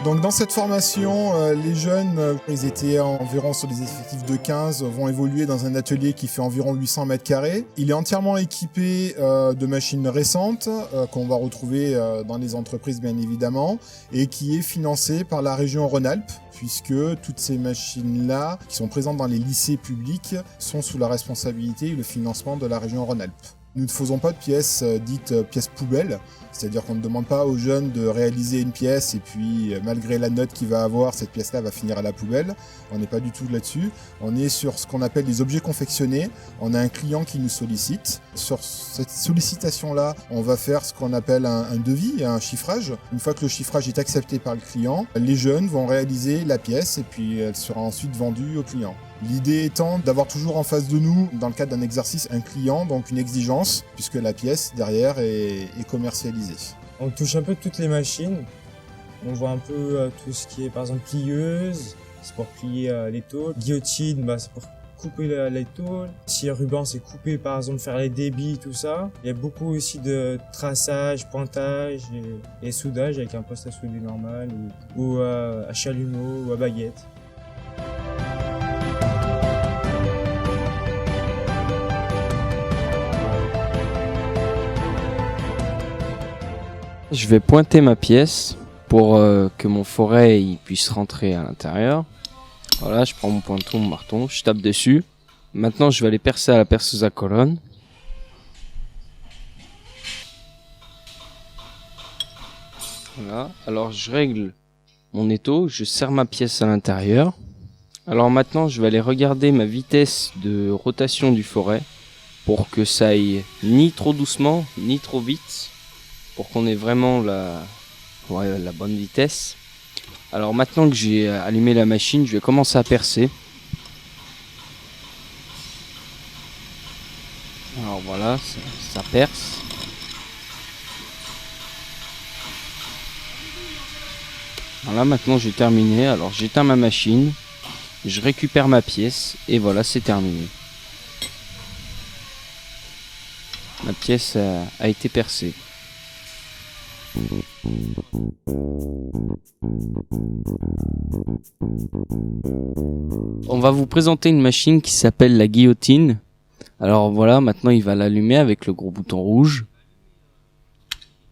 Donc dans cette formation, les jeunes, ils étaient environ sur des effectifs de 15, vont évoluer dans un atelier qui fait environ 800 mètres carrés. Il est entièrement équipé de machines récentes qu'on va retrouver dans les entreprises bien évidemment et qui est financé par la région Rhône-Alpes puisque toutes ces machines-là qui sont présentes dans les lycées publics sont sous la responsabilité et le financement de la région Rhône-Alpes. Nous ne faisons pas de pièces dites pièces poubelles, c'est-à-dire qu'on ne demande pas aux jeunes de réaliser une pièce et puis malgré la note qu'il va avoir, cette pièce-là va finir à la poubelle. On n'est pas du tout là-dessus. On est sur ce qu'on appelle des objets confectionnés. On a un client qui nous sollicite. Sur cette sollicitation-là, on va faire ce qu'on appelle un devis, un chiffrage. Une fois que le chiffrage est accepté par le client, les jeunes vont réaliser la pièce et puis elle sera ensuite vendue au client. L'idée étant d'avoir toujours en face de nous, dans le cadre d'un exercice, un client, donc une exigence, puisque la pièce derrière est commercialisée. On touche un peu toutes les machines. On voit un peu tout ce qui est par exemple plieuse, c'est pour plier les tôles. Guillotine, c'est pour couper les tôles. Si ruban, c'est couper par exemple, faire les débits, tout ça. Il y a beaucoup aussi de traçage, pointage et soudage avec un poste à souder normal ou à chalumeau ou à baguette. Je vais pointer ma pièce pour que mon forêt il puisse rentrer à l'intérieur. Voilà, je prends mon pointon, mon marteau, je tape dessus. Maintenant, je vais aller percer à la perceuse à colonne. Voilà, alors je règle mon étau, je serre ma pièce à l'intérieur. Alors maintenant, je vais aller regarder ma vitesse de rotation du forêt pour que ça aille ni trop doucement, ni trop vite. Pour qu'on ait vraiment la bonne vitesse. Alors maintenant que j'ai allumé la machine, je vais commencer à percer. Alors voilà, ça perce. Voilà, maintenant j'ai terminé. Alors j'éteins ma machine, je récupère ma pièce et voilà, c'est terminé. Ma pièce a été percée. On va vous présenter une machine qui s'appelle la guillotine. Alors voilà, maintenant il va l'allumer avec le gros bouton rouge.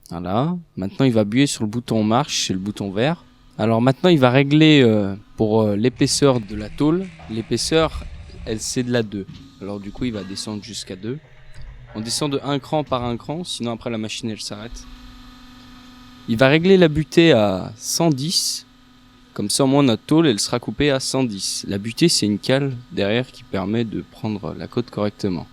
Voilà, maintenant il va appuyer sur le bouton marche, c'est le bouton vert. Alors maintenant il va régler pour l'épaisseur de la tôle. L'épaisseur, elle c'est de la 2. Alors du coup il va descendre jusqu'à 2. On descend de un cran par un cran, sinon après la machine elle s'arrête. Il va régler la butée à 110, comme ça au moins notre tôle elle sera coupée à 110. La butée c'est une cale derrière qui permet de prendre la côte correctement.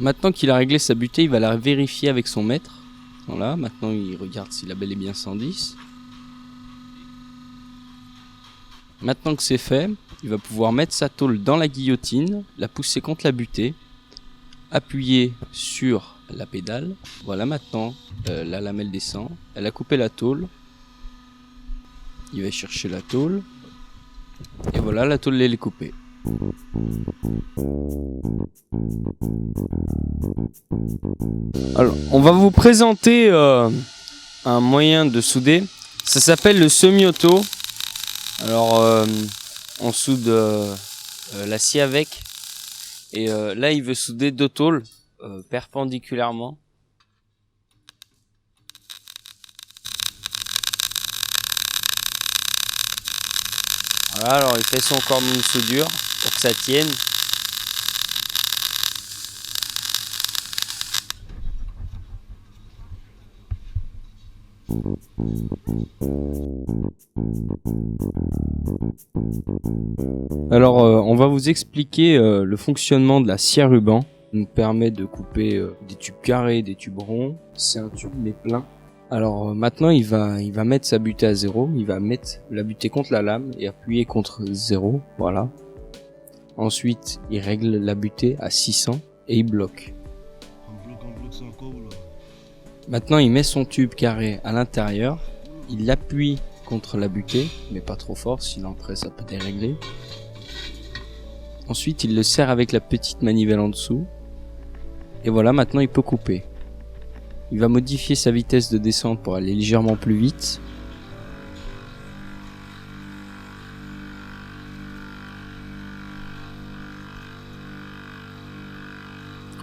Maintenant qu'il a réglé sa butée, il va la vérifier avec son mètre. Voilà, maintenant il regarde si la belle est bien 110. Maintenant que c'est fait, il va pouvoir mettre sa tôle dans la guillotine, la pousser contre la butée, appuyer sur la pédale. Voilà, maintenant la lamelle descend, elle a coupé la tôle. Il va chercher la tôle et voilà, la tôle elle est coupée. Alors on va vous présenter un moyen de souder, ça s'appelle le semi-auto. Alors on soude l'acier avec et là il veut souder deux tôles perpendiculairement. Voilà, alors il fait son cordon de soudure pour que ça tienne. Alors on va vous expliquer le fonctionnement de la scie à ruban. Ça nous permet de couper des tubes carrés, des tubes ronds. C'est un tube mais plein. Alors maintenant il va mettre sa butée à 0, il va mettre la butée contre la lame et appuyer contre 0, voilà. Ensuite il règle la butée à 600 et il bloque. Maintenant il met son tube carré à l'intérieur, il l'appuie contre la butée, mais pas trop fort sinon après ça peut dérégler. Ensuite il le serre avec la petite manivelle en dessous. Et voilà, maintenant il peut couper. Il va modifier sa vitesse de descente pour aller légèrement plus vite.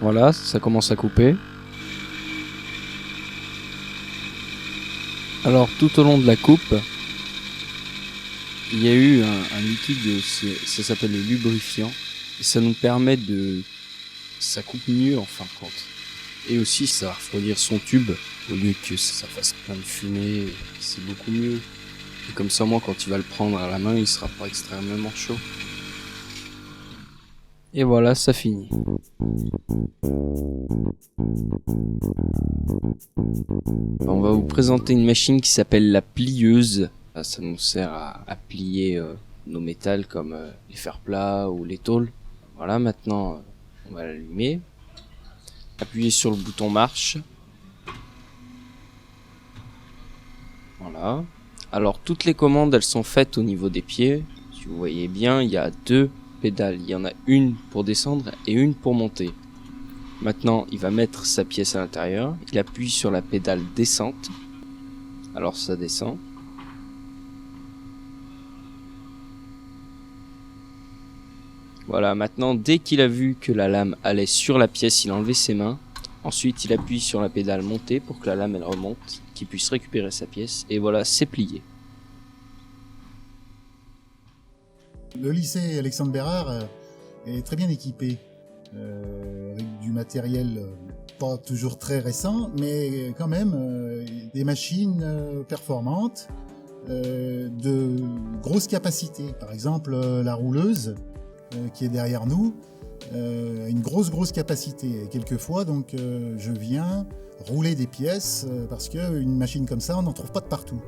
Voilà, ça commence à couper. Alors tout au long de la coupe, il y a eu un liquide, ça s'appelle le lubrifiant, et ça nous permet ça coupe mieux en fin de compte. Et aussi ça va refroidir son tube, au lieu que ça fasse plein de fumée, c'est beaucoup mieux. Et comme ça, moi, quand tu vas le prendre à la main, il sera pas extrêmement chaud. Et voilà, ça finit. On va vous présenter une machine qui s'appelle la plieuse. Ça nous sert à plier nos métals comme les fers plats ou les tôles. Voilà, maintenant on va l'allumer. Appuyez sur le bouton marche. Voilà. Alors toutes les commandes, elles sont faites au niveau des pieds. Si vous voyez bien, il y a 2 pédales. Il y en a une pour descendre et une pour monter. Maintenant, il va mettre sa pièce à l'intérieur. Il appuie sur la pédale descente. Alors ça descend. Voilà, maintenant, dès qu'il a vu que la lame allait sur la pièce, il a enlevé ses mains. Ensuite, il appuie sur la pédale montée pour que la lame elle remonte, qu'il puisse récupérer sa pièce. Et voilà, c'est plié. Le lycée Alexandre Bérard est très bien équipé, avec du matériel pas toujours très récent, mais quand même des machines performantes, de grosses capacités. Par exemple, la rouleuse qui est derrière nous, une grosse capacité. Et quelquefois, donc, je viens rouler des pièces parce qu'une machine comme ça, on n'en trouve pas de partout.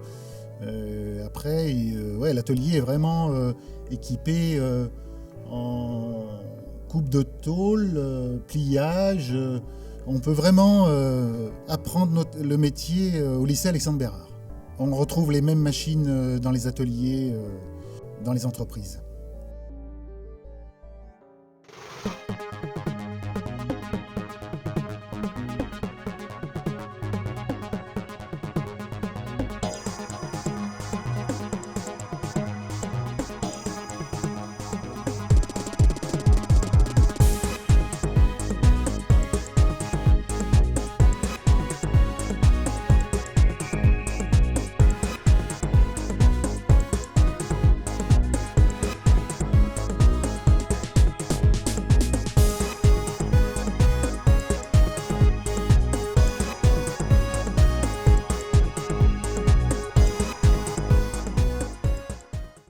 Après, ouais, l'atelier est vraiment équipé en coupe de tôle, pliage. On peut vraiment apprendre le métier au lycée Alexandre Bérard. On retrouve les mêmes machines dans les ateliers, dans les entreprises.